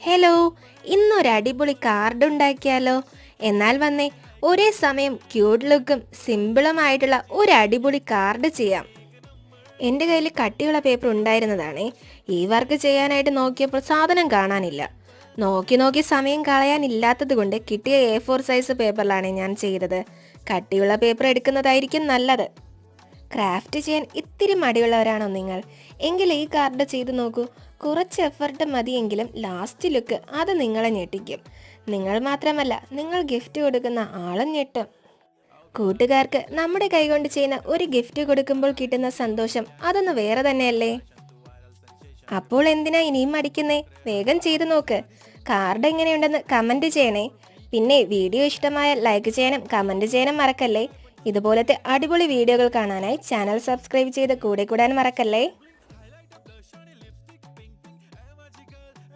Hello, ഇന്നൊരു അടിപൊളി card ഉണ്ടാക്കിയാലോ? എന്നാൽ വന്നേ, ഒരേ സമയം ക്യൂട്ട് ലുക്കും സിമ്പിളുമായിട്ടുള്ള ഒരു അടിപൊളി കാർഡ് ചെയ്യാം. എൻ്റെ കയ്യിൽ കട്ടിയുള്ള പേപ്പർ ഉണ്ടായിരുന്നതാണേ. ഈ വർക്ക് ചെയ്യാനായിട്ട് നോക്കിയപ്പോൾ സാധനം കാണാനില്ല. നോക്കി നോക്കി സമയം കളയാനില്ലാത്തത് കൊണ്ട് കിട്ടിയ A4 സൈസ് പേപ്പറിലാണ് ഞാൻ ചെയ്തത്. കട്ടിയുള്ള പേപ്പർ എടുക്കുന്നതായിരിക്കും നല്ലത്. ക്രാഫ്റ്റ് ചെയ്യാൻ ഇത്തിരി മടിയുള്ളവരാണോ നിങ്ങൾ? എങ്കിൽ ഈ കാർഡ് ചെയ്തു നോക്കൂ. കുറച്ച് എഫർട്ട് മതിയെങ്കിലും ലാസ്റ്റ് ലുക്ക് അത് നിങ്ങളെ ഞെട്ടിക്കും. നിങ്ങൾ മാത്രമല്ല, നിങ്ങൾ ഗിഫ്റ്റ് കൊടുക്കുന്ന ആളും ഞെട്ടും. കൂട്ടുകാർക്ക് നമ്മുടെ കൈകൊണ്ട് ചെയ്യുന്ന ഒരു ഗിഫ്റ്റ് കൊടുക്കുമ്പോൾ കിട്ടുന്ന സന്തോഷം അതൊന്ന് വേറെ തന്നെയല്ലേ? അപ്പോൾ എന്തിനാ ഇനിയും മടിക്കുന്നേ? വേഗം ചെയ്തു നോക്ക്. കാർഡ് എങ്ങനെയുണ്ടെന്ന് കമൻറ്റ് ചെയ്യണേ. പിന്നെ വീഡിയോ ഇഷ്ടമായാൽ ലൈക്ക് ചെയ്യാനും കമൻറ്റ് ചെയ്യാനും മറക്കല്ലേ. ഇതുപോലത്തെ അടിപൊളി വീഡിയോകൾ കാണാനായി ചാനൽ സബ്സ്ക്രൈബ് ചെയ്ത് കൂടെ കൂടാൻ മറക്കല്ലേ.